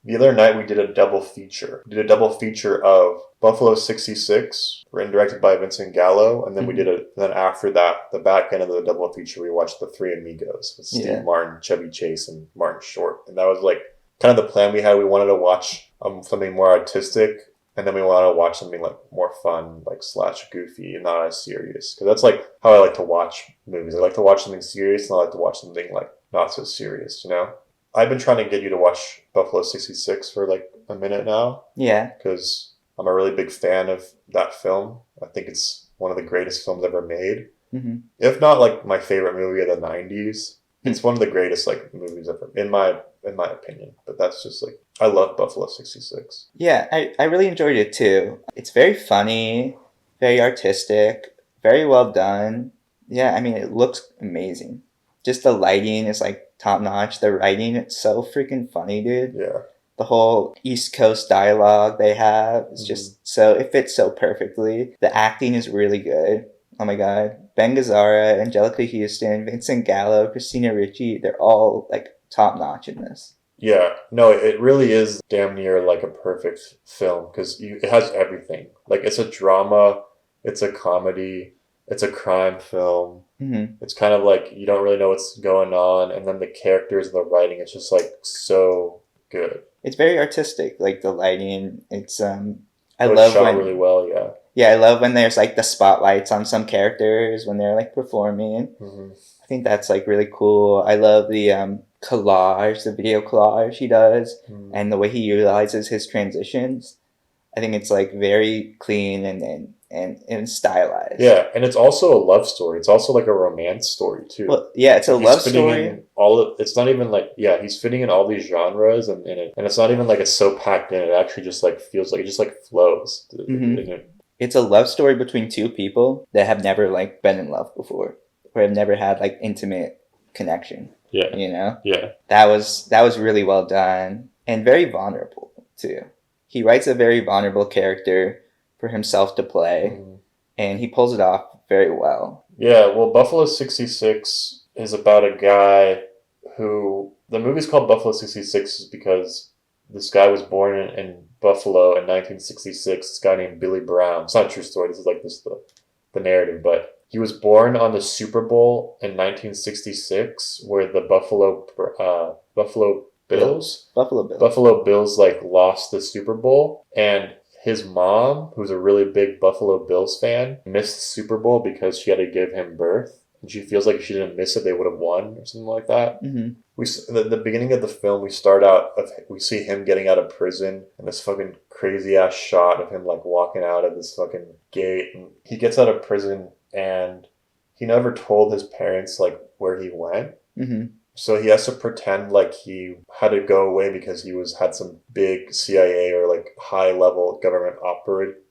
The other night we did a double feature. We did a double feature of Buffalo 66, written and directed by Vincent Gallo, and then then after that, the back end of the double feature, we watched The Three Amigos with Steve Martin, Chevy Chase, and Martin Short. And that was like kind of the plan we had. We wanted to watch something more artistic, and then we wanted to watch something like more fun, like / goofy, and not as serious. Because that's like how I like to watch movies. I like to watch something serious, and I like to watch something like not so serious, you know? I've been trying to get you to watch Buffalo 66 for like a minute now. Yeah. Because I'm a really big fan of that film. I think it's one of the greatest films ever made. Mm-hmm. If not like my favorite movie of the 90s. It's one of the greatest like movies ever, in my opinion. But that's just like, I love Buffalo 66. Yeah, I really enjoyed it too. It's very funny, very artistic, very well done. Yeah, I mean, it looks amazing. Just the lighting is like top notch. The writing, it's so freaking funny, dude. Yeah. The whole East Coast dialogue they have is just so, it fits so perfectly. The acting is really good. Oh my god. Ben Gazzara, Angelica Huston, Vincent Gallo, Christina Ricci, they're all like top notch in this. Yeah, no, it really is damn near like a perfect film because it has everything. Like it's a drama, it's a comedy, it's a crime film. Mm-hmm. It's kind of like you don't really know what's going on, and then the characters and the writing, it's just like so good. It's very artistic, like the lighting. It's I It was love shot when really well, yeah. yeah, I love when there's like the spotlights on some characters when they're like performing. Mm-hmm. I think that's like really cool. I love the collage, the video collage he does, and the way he utilizes his transitions. I think it's like very clean and stylized. Yeah, and it's also a love story. It's also like a romance story too. Well, yeah, it's a love story. It's not even like he's fitting in all these genres and it's not even like it's so packed in. It actually just like feels like it just like flows. Mm-hmm. It's a love story between two people that have never like been in love before, or have never had like intimate connection. Yeah. You know? Yeah. That was really well done and very vulnerable too. He writes a very vulnerable character for himself to play, and he pulls it off very well. Yeah, well, Buffalo 66 is about a guy who... The movie's called Buffalo 66 because this guy was born in Buffalo in 1966, this guy named Billy Brown. It's not a true story, this is like the narrative, but he was born on the Super Bowl in 1966 where the Buffalo Bills like lost the Super Bowl, and his mom, who's a really big Buffalo Bills fan, missed the Super Bowl because she had to give him birth, and she feels like if she didn't miss it, they would have won or something like that. Mm-hmm. The beginning of the film, we see him getting out of prison, and this fucking crazy ass shot of him like walking out of this fucking gate, and he gets out of prison, and he never told his parents like where he went. Mm-hmm. So he has to pretend like he had to go away because he had some big CIA or like high level government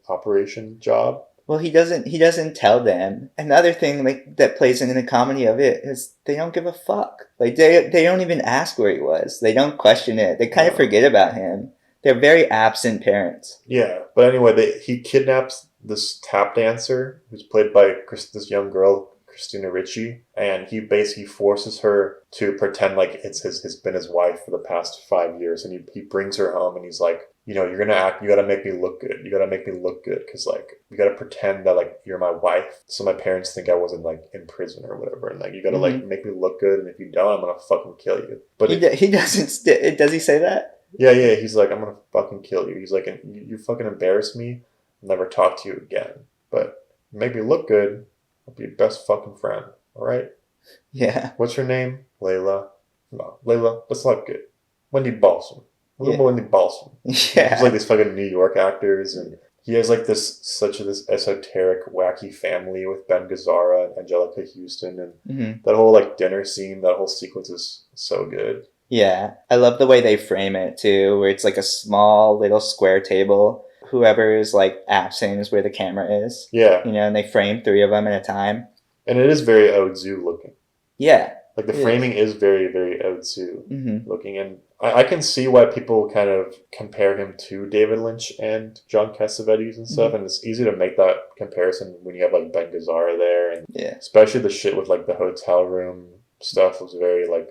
operation job. Well, he doesn't tell them. Another thing like that plays into the comedy of it is they don't give a fuck. Like they don't even ask where he was. They don't question it. They kind of forget about him. They're very absent parents. Yeah, but anyway, he kidnaps this tap dancer who's played by this young girl, Christina Ricci, and he basically forces her to pretend like it's been his wife for the past 5 years, and he brings her home, and he's like, you know, you gotta make me look good. You gotta make me look good, because like you gotta pretend that like you're my wife, so my parents think I wasn't like in prison or whatever, and like you gotta like make me look good, and if you don't, I'm gonna fucking kill you. But he doesn't. Does he say that? Yeah. He's like, I'm gonna fucking kill you. He's like, you fucking embarrass me. I'll never talk to you again. But make me look good. I'll be your best fucking friend. All right? Yeah. What's your name? Layla. No, Layla. Let's look good. Wendy Balsam. Wendy Balsam. Yeah. He's like these fucking New York actors, and he has like this esoteric, wacky family with Ben Gazzara and Angelica Huston, and that whole like dinner scene, that whole sequence is so good. Yeah. I love the way they frame it too, where it's like a small little square table. Whoever is like absent is where the camera is. Yeah. You know, and they frame 3 of them at a time. And it is very Ozu looking. Yeah. Like the framing is very, very Ozu looking. And I can see why people kind of compare him to David Lynch and John Cassavetes and stuff. And it's easy to make that comparison when you have like Ben Gazzara there. And especially the shit with like the hotel room stuff was very like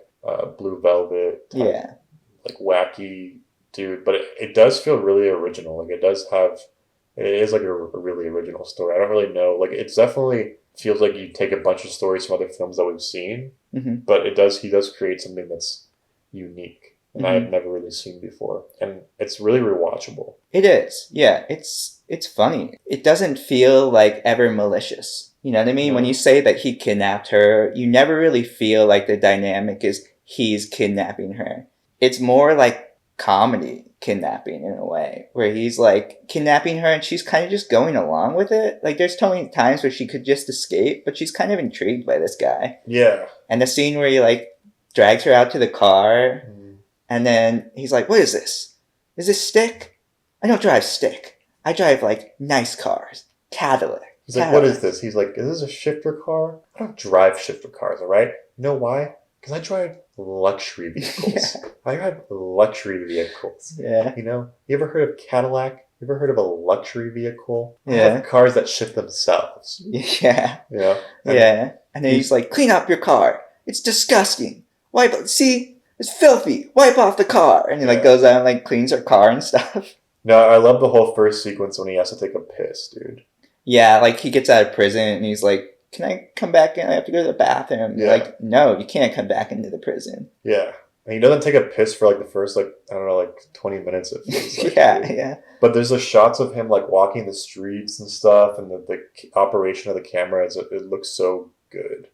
Blue Velvet type, like wacky Dude, but it does feel really original. Like it is like a really original story. I don't really know. Like it's definitely feels like you take a bunch of stories from other films that we've seen, but he does create something that's unique and I have never really seen before, and it's really rewatchable. It is, yeah. It's funny. It doesn't feel like ever malicious. You know what I mean? No. When you say that he kidnapped her, you never really feel like the dynamic is he's kidnapping her. It's more like comedy kidnapping in a way, where he's like kidnapping her and she's kind of just going along with it. Like there's so many times where she could just escape, but she's kind of intrigued by this guy. Yeah. And the scene where he like drags her out to the car and then he's like, "What is this? Is this stick? I don't drive stick. I drive like nice cars. Cadillac." He's like, "What is this?" He's like, "Is this a shifter car? I don't drive shifter cars, all right? You know why? Because I drive luxury vehicles. Yeah. I drive luxury vehicles. Yeah. You know? You ever heard of Cadillac? You ever heard of a luxury vehicle? I Yeah. have cars that shift themselves. Yeah. You know? Yeah. And then he's like, "Clean up your car. It's disgusting. See? It's filthy. Wipe off the car." And he like goes out and like cleans her car and stuff. No, I love the whole first sequence when he has to take a piss, dude. Yeah, like he gets out of prison and he's like, "Can I come back in? I have to go to the bathroom." Yeah. Like, no, you can't come back into the prison. Yeah. And he doesn't take a piss for like the first like, I don't know, like 20 minutes it feels like. Yeah, dude. yeah. But there's the shots of him like walking the streets and stuff, and the operation of the camera, it looks so good.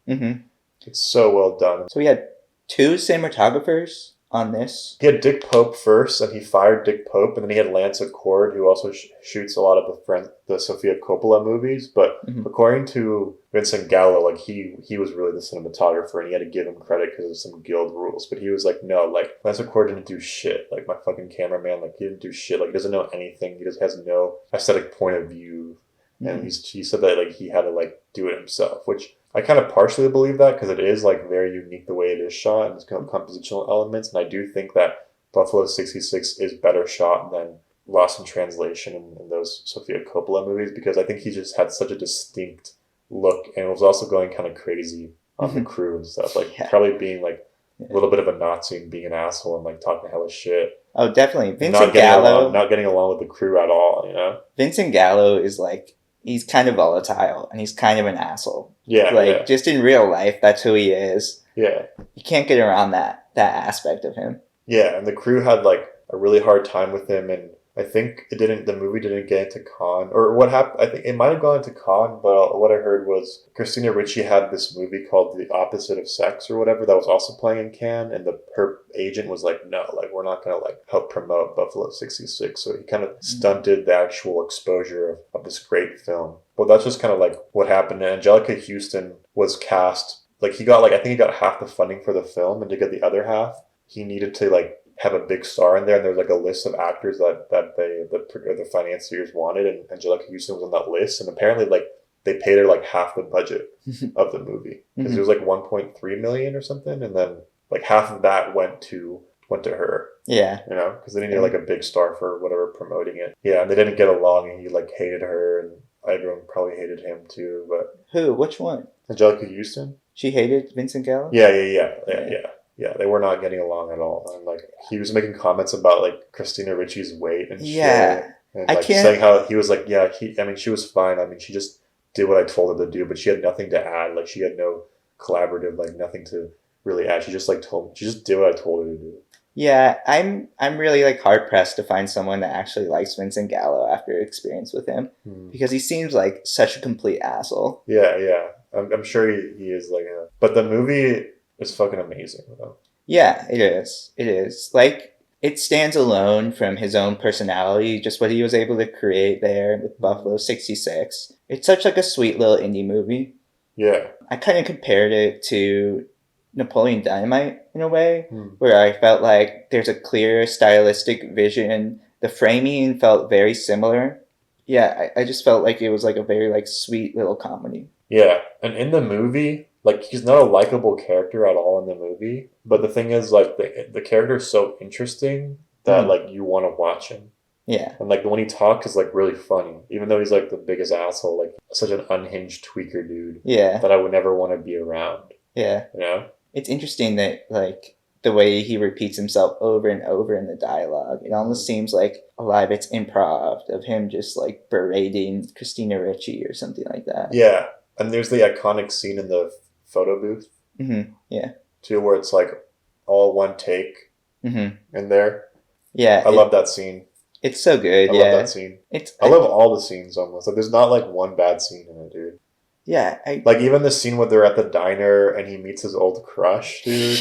It's so well done. So we had 2 cinematographers on this. He had Dick Pope first, and he fired Dick Pope, and then he had Lance Accord, who also shoots a lot of the Sofia Coppola movies. But according to Vincent Gallo, like he was really the cinematographer, and he had to give him credit because of some guild rules. But he was like, "No, like Lance Accord didn't do shit. Like my fucking cameraman, like he didn't do shit. Like he doesn't know anything. He just has no aesthetic point of view." And he said that like he had to like do it himself, which I kind of partially believe that because it is like very unique the way it is shot and it's kind of compositional elements. And I do think that Buffalo 66 is better shot than Lost in Translation and those Sofia Coppola movies, because I think he just had such a distinct look and was also going kind of crazy on the crew and stuff. Like probably being like a little bit of a Nazi and being an asshole and like talking hella shit. Oh, definitely. Vincent Gallo. Not getting along with the crew at all, you know? Vincent Gallo is like, he's kind of volatile and he's kind of an asshole. Yeah. Like, just in real life, that's who he is. Yeah. You can't get around that aspect of him. Yeah, and the crew had like a really hard time with him, and I think the movie didn't get into Cannes, or what happened, I think it might have gone into Cannes, but what I heard was Christina Ricci had this movie called The Opposite of Sex or whatever that was also playing in Cannes, and her agent was like, "No, like we're not going to like help promote Buffalo 66, so he kind of stunted the actual exposure of this great film. Well, that's just kind of like what happened. And Angelica Huston was cast, like I think he got half the funding for the film, and to get the other half, he needed to like have a big star in there, and there was like a list of actors that the financiers wanted, and Angelica Huston was on that list, and apparently like they paid her like half the budget of the movie because it was like 1.3 million or something, and then like half of that went to her. Yeah, you know, because they needed like a big star for whatever promoting it. Yeah, and they didn't get along, and he like hated her, and everyone probably hated him too. But who? Which one? Angelica Huston. She hated Vincent Gallo? Yeah. Yeah, they were not getting along at all. And like he was making comments about like Christina Ricci's weight and shit. And like saying how he was like, she was fine. I mean, she just did what I told her to do, but she had nothing to add. Like she had no collaborative, like nothing to really add. She just did what I told her to do. Yeah, I'm really like hard pressed to find someone that actually likes Vincent Gallo after experience with him, because he seems like such a complete asshole. Yeah. I'm sure he is like but the movie is fucking amazing though. Yeah, it is. It is. Like, it stands alone from his own personality, just what he was able to create there with Buffalo 66. It's such like a sweet little indie movie. Yeah. I kind of compared it to Napoleon Dynamite in a way, where I felt like there's a clear stylistic vision. The framing felt very similar. Yeah, I just felt like it was like a very like sweet little comedy. Yeah, and in the movie, like he's not a likable character at all in the movie, but the thing is like the character is so interesting that like you want to watch him. Yeah. And like when he talks is like really funny, even though he's like the biggest asshole, like such an unhinged tweaker dude. Yeah. That I would never want to be around. Yeah. You know? It's interesting that like the way he repeats himself over and over in the dialogue. It almost seems like a lot of it's improv of him just like berating Christina Ricci or something like that. Yeah, and there's the iconic scene in the photo booth Yeah. too, where it's like all one take in there. Yeah, I love that scene. It's so good. I yeah, love that scene. I love all the scenes almost. Like, there's not like one bad scene in it, dude. Yeah, like even the scene where they're at the diner and he meets his old crush, dude.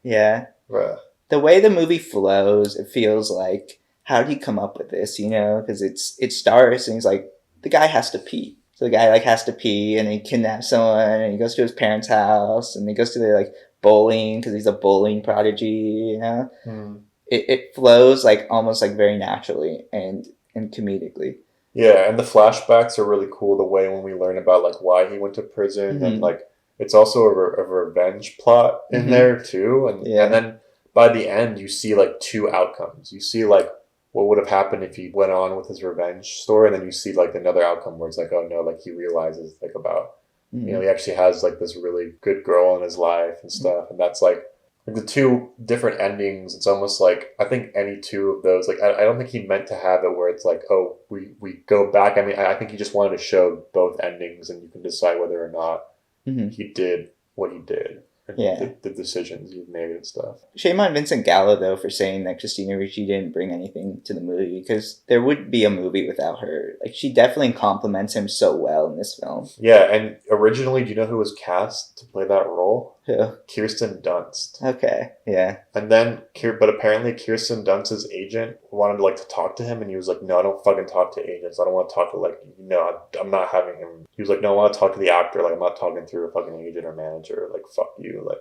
Yeah. Bruh. The way the movie flows, it feels like, how did he come up with this? You know, because it starts and he's like, the guy has to pee. So the guy like has to pee, and he kidnaps someone, and he goes to his parents' house, and he goes to the like bowling because he's a bowling prodigy. You know, it flows like almost like very naturally and comedically. Yeah, and the flashbacks are really cool. The way when we learn about like why he went to prison, and like it's also a revenge plot in there too. And then by the end, you see like two outcomes. You see like what would have happened if he went on with his revenge story, and then you see like another outcome where it's like, oh no, like he realizes like about you know, he actually has like this really good girl in his life and stuff, and that's like the two different endings. It's almost like I think any two of those, like I don't think he meant to have it where it's like, oh, we go back. I mean, I think he just wanted to show both endings, and you can decide whether or not he did what he did. And the decisions you've made and stuff. Shame on Vincent Gallo, though, for saying that Christina Ricci didn't bring anything to the movie, because there would be a movie without her. Like, she definitely complements him so well in this film. Yeah, and originally, do you know who was cast to play that role? Who? Kirsten Dunst. Okay, yeah. And then, but apparently Kirsten Dunst's agent wanted to, like, to talk to him, and he was like, no, I don't fucking talk to agents. I don't want to talk to, like, no, I'm not having him. He was like, no, I want to talk to the actor. Like, I'm not talking through a fucking agent or manager. Like, fuck you. Like,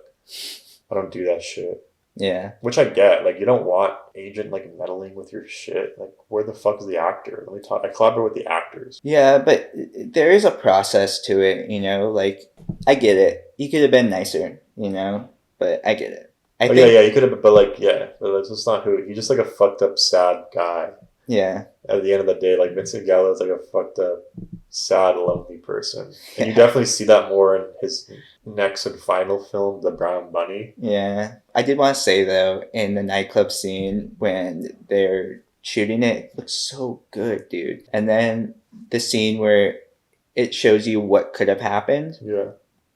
I don't do that shit. Yeah. Which I get. Like, you don't want agent, like, meddling with your shit. Like, where the fuck is the actor? Let me talk. I collaborate with the actors. Yeah, but there is a process to it, you know? Like, I get it. You could have been nicer, you know? But I get it. I think, yeah, you could have, but, like, yeah. But that's just not who. He's just, like, a fucked up, sad guy. Yeah. At the end of the day, like, Vincent Gallo is, like, a fucked up, sad, lonely person. And you definitely see that more in his next and final film, The Brown Bunny. Yeah. I did want to say, though, in the nightclub scene when they're shooting it looks so good, dude. And then the scene where it shows you what could have happened. Yeah.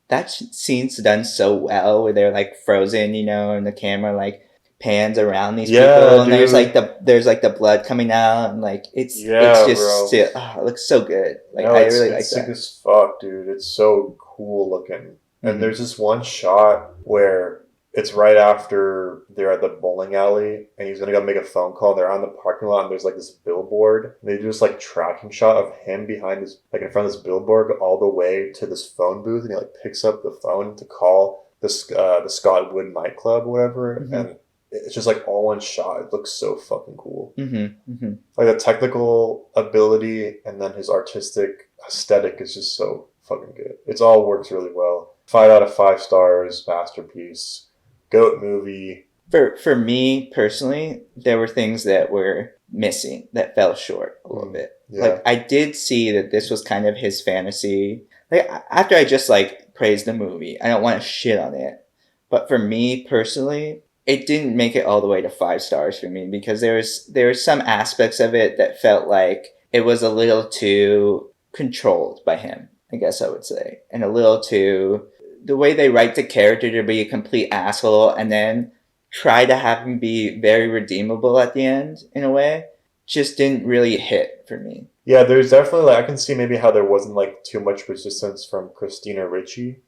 That scene's done so well, where they're, like, frozen, you know, and the camera, like, pans around these people, and dude. there's the blood coming out, and like it's just still, it looks so good. Like, no, I really like that. It's sick as fuck, dude. It's so cool looking. And there's this one shot where it's right after they're at the bowling alley, and he's gonna go make a phone call. They're on the parking lot, and there's like this billboard. And they do this like tracking shot of him behind this, like in front of this billboard, all the way to this phone booth, and he like picks up the phone to call the Scott Wood nightclub or whatever, and it's just like all one shot. It looks so fucking cool. Like the technical ability and then his artistic aesthetic is just so fucking good. It's all works really well. 5 out of 5 stars, masterpiece, GOAT movie. For me personally, there were things that were missing, that fell short a little bit. Yeah. Like, I did see that this was kind of his fantasy. Like, after I just like praised the movie, I don't want to shit on it, but for me personally, it didn't make it all the way to 5 stars for me, because there were some aspects of it that felt like it was a little too controlled by him, I guess I would say. And a little too, the way they write the character to be a complete asshole and then try to have him be very redeemable at the end, in a way, just didn't really hit for me. Yeah, there's definitely, like, I can see maybe how there wasn't like too much resistance from Christina Ricci,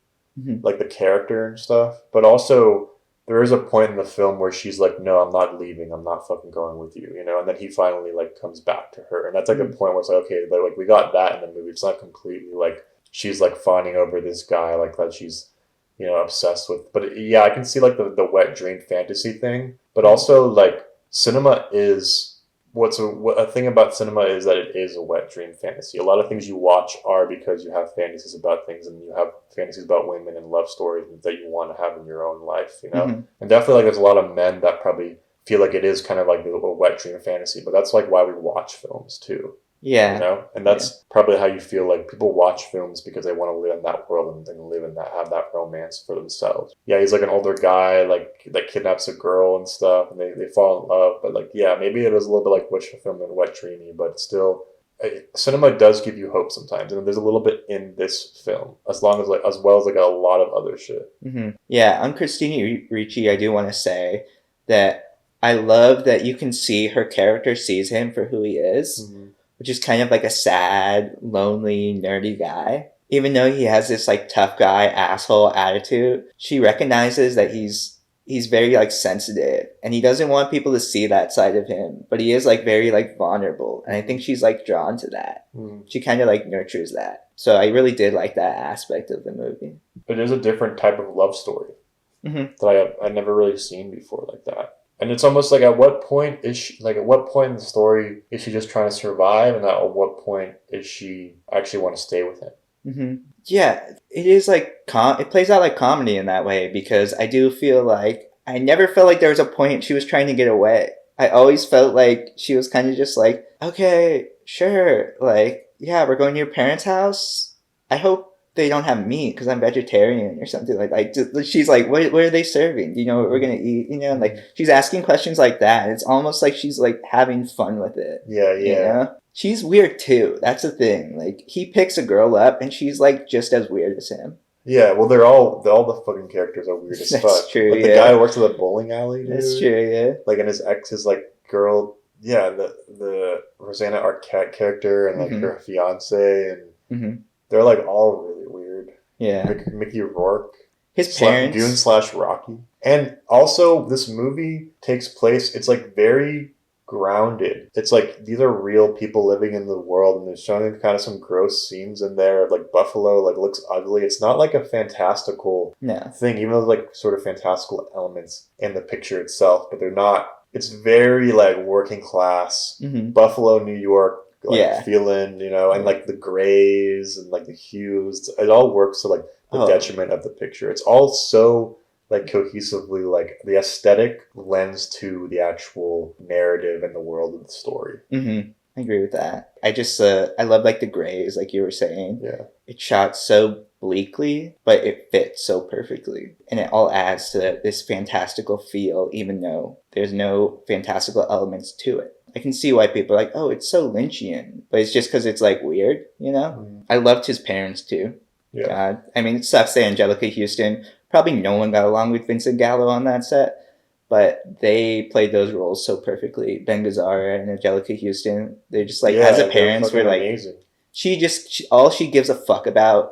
like the character and stuff. But also, there is a point in the film where she's like, no, I'm not leaving. I'm not fucking going with you, you know? And then he finally, like, comes back to her. And that's, like, a point where it's like, okay, like we got that in the movie. It's not completely, like, she's, like, fawning over this guy, like, that she's, you know, obsessed with. But, yeah, I can see, like, the wet dream fantasy thing. But also, like, cinema is... a thing about cinema is that it is a wet dream fantasy. A lot of things you watch are because you have fantasies about things, and you have fantasies about women and love stories that you want to have in your own life, you know? And definitely, like, there's a lot of men that probably feel like it is kind of like a wet dream fantasy, but that's, like, why we watch films, too. Yeah. You know, and that's probably how you feel like people watch films because they want to live in that world and live in that, have that romance for themselves. Yeah, he's like an older guy, like that kidnaps a girl and stuff, and they fall in love. But like, yeah, maybe it was a little bit like Wish Fulfillment and Wet Dreamy, but still, cinema does give you hope sometimes, and there's a little bit in this film, as well as like a lot of other shit. Mm-hmm. Yeah, on Christina Ricci, I do want to say that I love that you can see her character sees him for who he is. Mm-hmm. Which is kind of like a sad, lonely, nerdy guy. Even though he has this like tough guy asshole attitude, she recognizes that he's very like sensitive and he doesn't want people to see that side of him, but he is like very like vulnerable, and I think she's like drawn to that. She kind of like nurtures that, so I really did like that aspect of the movie. It is a different type of love story that I've never really seen before like that. And it's almost like at what point in the story is she just trying to survive, and at what point is she actually want to stay with him? Mm-hmm. Yeah, it is like it plays out like comedy in that way, because I do feel like I never felt like there was a point she was trying to get away. I always felt like she was kind of just like, okay, sure, like, yeah, we're going to your parents' house. I hope they don't have meat because I'm vegetarian or something like she's like, what are they serving? Do you know what we're going to eat? You know, like she's asking questions like that. It's almost like she's like having fun with it. Yeah. You know? She's weird too. That's the thing. Like he picks a girl up and she's like just as weird as him. Yeah, well, all the fucking characters are weird as fuck. That's true, like the guy who works at the bowling alley, dude. That's true, yeah. Like, and his ex is like girl, yeah, the Rosanna Arquette character and like her fiance, and they're like all really weird. Yeah. Mickey Rourke. His parents. Goon / Rocky. And also, this movie takes place, it's like very grounded. It's like these are real people living in the world, and they're showing kind of some gross scenes in there of like buffalo like looks ugly. It's not like a fantastical thing, even though like sort of fantastical elements in the picture itself, but they're not. It's very like working class Buffalo, New York, like feeling, you know, and like the grays and like the hues. It all works to like the detriment of the picture. It's all so like cohesively, like the aesthetic lends to the actual narrative and the world of the story. I agree with that. I just I love like the grays, like you were saying. Yeah, it's shot so bleakly, but it fits so perfectly, and it all adds to this fantastical feel, even though there's no fantastical elements to it. I can see why people are like, oh, it's so Lynchian, but it's just because it's like weird, you know. I loved his parents too. Yeah. God, I mean, it sucks that Angelica Huston. Probably no one got along with Vincent Gallo on that set, but they played those roles so perfectly. Ben Gazzara and Angelica Huston, they're just like, as a parents, we're like, amazing. All she gives a fuck about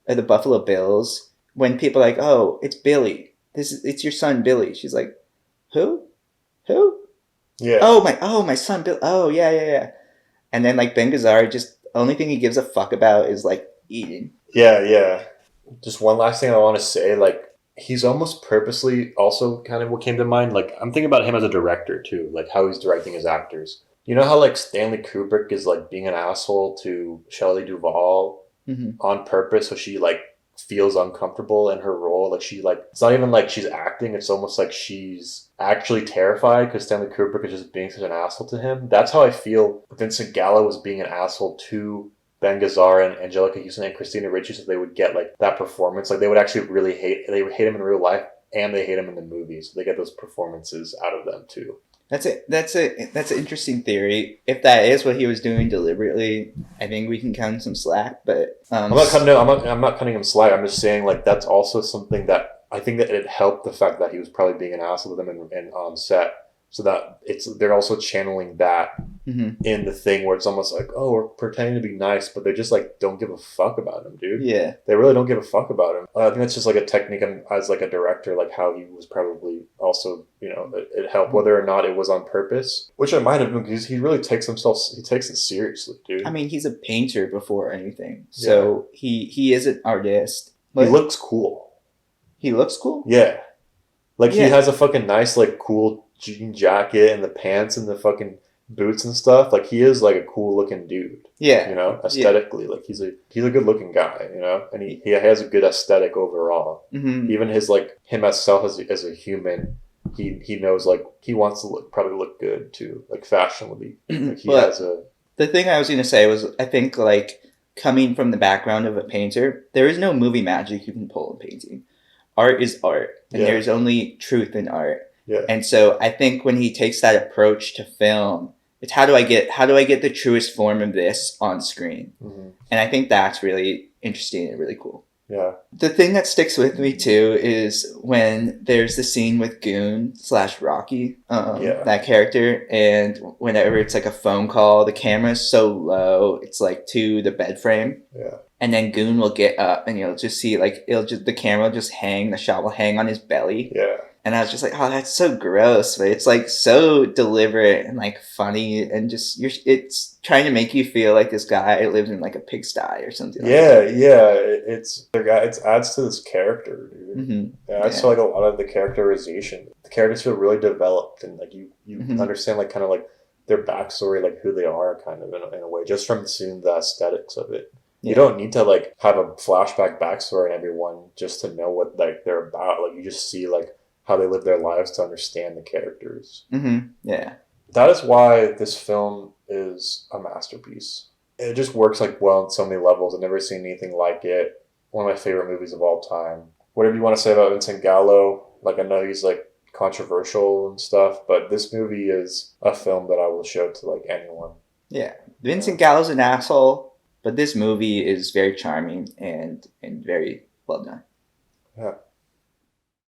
are the Buffalo Bills. When people are like, oh, it's Billy. It's your son Billy. She's like, who? Yeah. Oh my son Billy. Oh yeah. And then like Ben Gazzara, just only thing he gives a fuck about is like eating. Yeah. Just one last thing I want to say, like, he's almost purposely also kind of what came to mind. Like, I'm thinking about him as a director too, like how he's directing his actors. You know how like Stanley Kubrick is like being an asshole to Shelley Duvall on purpose, so she like feels uncomfortable in her role. Like she like, it's not even like she's acting. It's almost like she's actually terrified because Stanley Kubrick is just being such an asshole to him. That's how I feel Vincent Gallo was being an asshole to Ben Gazzara and Angelica Huston and Christina Ricci, so they would get like that performance. Like they would actually really they would hate him in real life and they hate him in the movies. So they get those performances out of them too. That's an interesting theory. If that is what he was doing deliberately, I think we can cut him some slack. But I'm not cutting him slack. I'm just saying like that's also something that I think that it helped the fact that he was probably being an asshole to them and on set. So that they're also channeling that in the thing where it's almost like, oh, we're pretending to be nice, but they just like don't give a fuck about him, dude. Yeah, they really don't give a fuck about him. I think that's just like a technique as like a director, like how he was probably also, you know, it helped whether or not it was on purpose, which it might have been because he really takes it seriously, dude. I mean, he's a painter before anything, so he is an artist. He looks cool. He looks cool. Yeah, like he has a fucking nice like cool jean jacket and the pants and the fucking boots and stuff. Like he is like a cool looking dude. Yeah, you know, aesthetically, like he's a good looking guy. You know, and he has a good aesthetic overall. Even his like him as self as a human, he knows like he wants to probably look good too, like fashionably. Like he has a The thing I was going to say was, I think, like, coming from the background of a painter, there is no movie magic you can pull in painting. Art is art, and Yeah. there's only truth in art. Yeah. And so I think when he takes that approach to film, it's how do I get the truest form of this on screen? Mm-hmm. And I think that's really interesting and really cool. Yeah. The thing that sticks with me too is when there's the scene with Goon / Rocky, that character, and whenever it's like a phone call, the camera's so low, it's like to the bed frame. Yeah. And then Goon will get up and you'll just see like the camera will just hang, the shot will hang on his belly. Yeah. And I was just like, oh, that's so gross, but it's like so deliberate and like funny, and just it's trying to make you feel like this guy lives in like a pigsty or something. Yeah, yeah. It adds to this character, dude. Mm-hmm. It adds to like a lot of the characterization. The characters feel really developed, and like you understand like kind of like their backstory, like who they are, kind of in a way, just from seeing the aesthetics of it. Yeah. You don't need to like have a flashback backstory in everyone just to know what like they're about. Like you just see like how they live their lives to understand the characters. Mm-hmm. Yeah. That is why this film is a masterpiece. It just works like well on so many levels. I've never seen anything like it. One of my favorite movies of all time. Whatever you want to say about Vincent Gallo, like I know he's like controversial and stuff, but this movie is a film that I will show to like anyone. Yeah. Vincent Gallo's an asshole, but this movie is very charming and very well done. Yeah.